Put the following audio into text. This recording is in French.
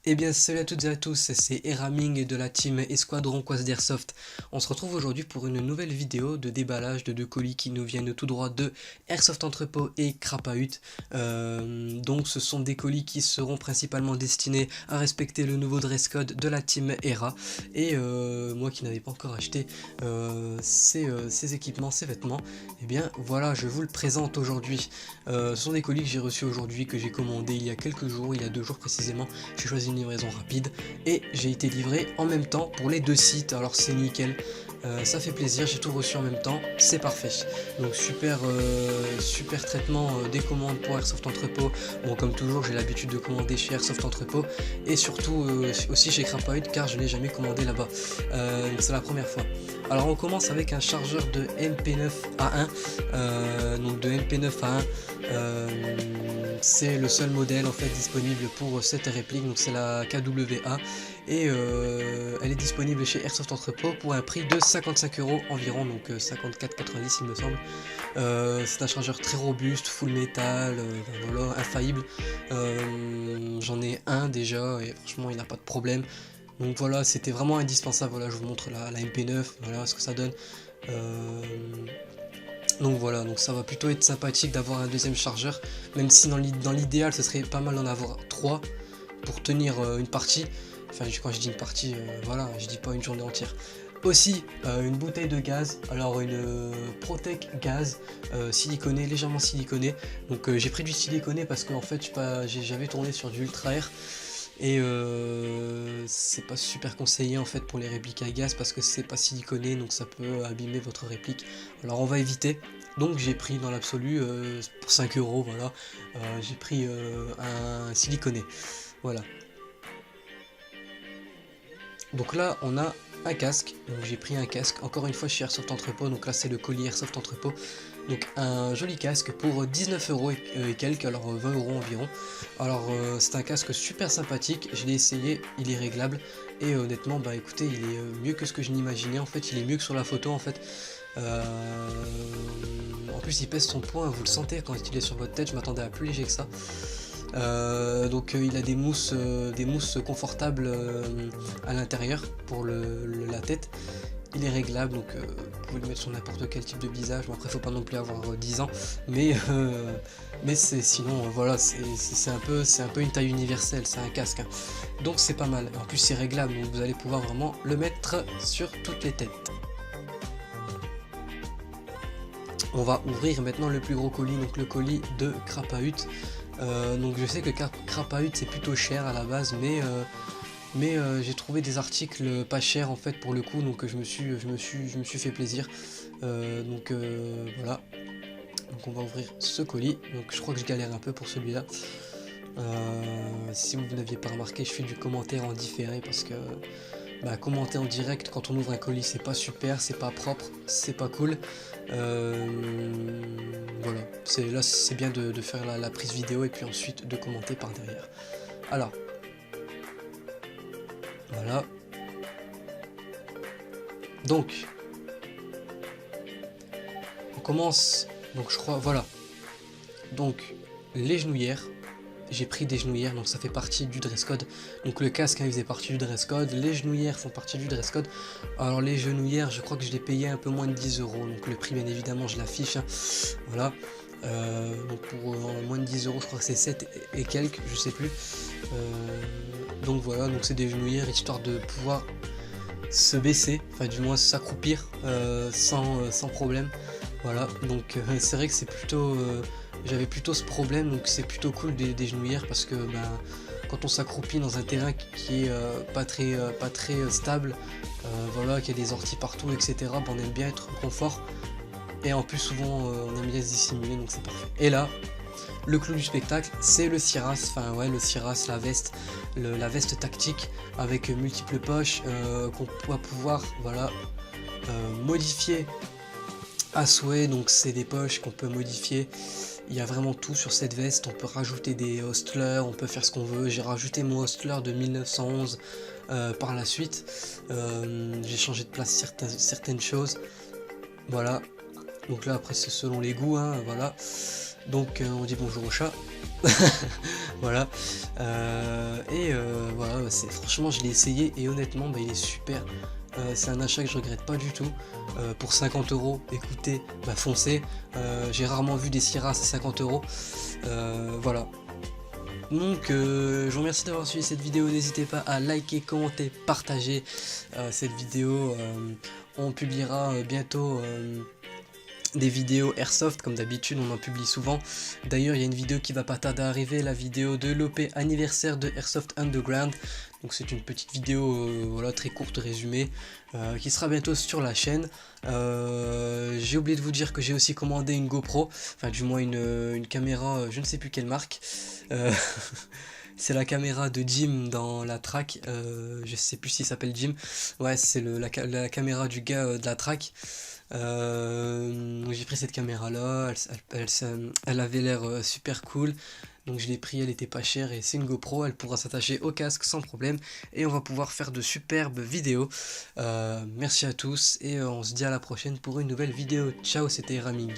Eh bien salut à toutes et à tous, c'est Eraming de la team Esquadron Quas d'Airsoft. On se retrouve aujourd'hui pour une nouvelle vidéo de déballage de deux colis qui nous viennent tout droit de Airsoft Entrepôt et Krapahut. Donc ce sont des colis qui seront principalement destinés à respecter le nouveau dress code de la team ERA. Et moi qui n'avais pas encore acheté ces équipements, ces vêtements, eh bien voilà, je vous le présente aujourd'hui. Ce sont des colis que j'ai reçus aujourd'hui, que j'ai commandés il y a quelques jours, il y a 2 jours précisément. J'ai choisi une livraison rapide et j'ai été livré en même temps pour les deux sites, alors c'est nickel. Ça fait plaisir, j'ai tout reçu en même temps, c'est parfait. Donc super traitement des commandes pour Airsoft Entrepôt. Bon, comme toujours, j'ai l'habitude de commander chez Airsoft Entrepôt et surtout aussi chez Krapahut car je n'ai jamais commandé là-bas. C'est la première fois. Alors on commence avec un chargeur de MP9A1, donc de MP9A1, c'est le seul modèle en fait disponible pour cette réplique, donc c'est la KWA, et elle est disponible chez Airsoft Entrepôt pour un prix de 55€ environ, donc 54,90 il me semble. C'est un chargeur très robuste, full métal, voilà, infaillible. J'en ai un déjà et franchement il n'a pas de problème. Donc voilà, c'était vraiment indispensable. Voilà, je vous montre la MP9, voilà ce que ça donne. Donc voilà, donc ça va plutôt être sympathique d'avoir un deuxième chargeur, même si dans l'idéal ce serait pas mal d'en avoir 3 pour tenir une partie. Enfin, quand je dis une partie, voilà, je dis pas une journée entière. Aussi, une bouteille de gaz, alors une Protec gaz siliconée, légèrement siliconée. Donc j'ai pris du siliconé parce qu'en fait j'avais tourné sur du ultra air. Et c'est pas super conseillé en fait pour les répliques à gaz parce que c'est pas siliconé, donc ça peut abîmer votre réplique. Alors on va éviter. Donc j'ai pris dans l'absolu pour 5€, voilà, j'ai pris un siliconé. Voilà. Donc là on a un casque, donc j'ai pris un casque, encore une fois chez Airsoft Entrepôt, donc là c'est le colis Airsoft Entrepôt. Donc un joli casque pour 19€ et quelques, alors 20€ environ. Alors c'est un casque super sympathique, je l'ai essayé, il est réglable. Et honnêtement, bah écoutez, il est mieux que ce que je n'imaginais, en fait, il est mieux que sur la photo en fait. En plus il pèse son poids, vous le sentez quand il est sur votre tête, je m'attendais à plus léger que ça. Donc il a des mousses confortables à l'intérieur pour la tête. Il est réglable, donc vous pouvez le mettre sur n'importe quel type de visage. Bon, après faut pas non plus avoir 10 ans, mais sinon voilà, c'est un peu une taille universelle, c'est un casque, hein. Donc c'est pas mal. En plus c'est réglable, donc vous allez pouvoir vraiment le mettre sur toutes les têtes. On va ouvrir maintenant le plus gros colis, donc le colis de Krapahut. Donc je sais que Krapahut c'est plutôt cher à la base, mais j'ai trouvé des articles pas chers en fait pour le coup, donc je me suis fait plaisir. Voilà. Donc on va ouvrir ce colis. Donc je crois que je galère un peu pour celui-là. Si vous n'aviez pas remarqué, je fais du commentaire en différé parce que commenter en direct quand on ouvre un colis c'est pas super, c'est pas propre, c'est pas cool. Voilà, là c'est bien de faire la prise vidéo et puis ensuite de commenter par derrière. Alors, voilà. Donc, on commence. Donc je crois, voilà. Donc, les genouillères. J'ai pris des genouillères, donc ça fait partie du dress code. Donc le casque il faisait partie du dress code, les genouillères font partie du dress code. Alors les genouillères, je crois que je l'ai payé un peu moins de 10€, donc le prix bien évidemment je l'affiche, hein. Voilà. Donc pour moins de 10€, je crois que c'est 7 et quelques, je sais plus. Donc voilà, donc c'est des genouillères histoire de pouvoir se baisser, enfin du moins s'accroupir sans problème. Voilà, donc c'est vrai que c'est plutôt... j'avais plutôt ce problème, donc c'est plutôt cool des genouillères parce que quand on s'accroupit dans un terrain qui est pas très stable, voilà, qu'il y a des orties partout, etc., on aime bien être confort. Et en plus souvent on aime bien se dissimuler, donc c'est parfait. Et là, le clou du spectacle, c'est le SIRAS, enfin ouais, le SIRAS, la veste tactique avec multiples poches qu'on va pouvoir, voilà, modifier à souhait. Donc c'est des poches qu'on peut modifier. Il y a vraiment tout sur cette veste, on peut rajouter des hostlers, on peut faire ce qu'on veut. J'ai rajouté mon hostler de 1911 par la suite. J'ai changé de place certaines choses. Voilà. Donc là après c'est selon les goûts, hein, voilà. Donc on dit bonjour au chat. Voilà. Voilà, Franchement, je l'ai essayé et honnêtement, bah, il est super. C'est un achat que je regrette pas du tout. Pour 50 euros, écoutez, bah, foncez. J'ai rarement vu des Sierras à 50 euros. Voilà. Donc, je vous remercie d'avoir suivi cette vidéo. N'hésitez pas à liker, commenter, partager cette vidéo. On publiera bientôt des vidéos Airsoft, comme d'habitude on en publie souvent. D'ailleurs il y a une vidéo qui va pas tarder à arriver, la vidéo de l'OP anniversaire de Airsoft Underground. Donc c'est une petite vidéo voilà, très courte résumée qui sera bientôt sur la chaîne. J'ai oublié de vous dire que j'ai aussi commandé une GoPro, enfin du moins une caméra, je ne sais plus quelle marque. C'est la caméra de Jim dans la track, je sais plus s'il s'appelle Jim. Ouais, c'est la caméra du gars de la track. Donc j'ai pris cette caméra là, elle avait l'air super cool, donc je l'ai pris, elle était pas chère et c'est une GoPro, elle pourra s'attacher au casque sans problème et on va pouvoir faire de superbes vidéos. Merci à tous et on se dit à la prochaine pour une nouvelle vidéo. Ciao, c'était Raming.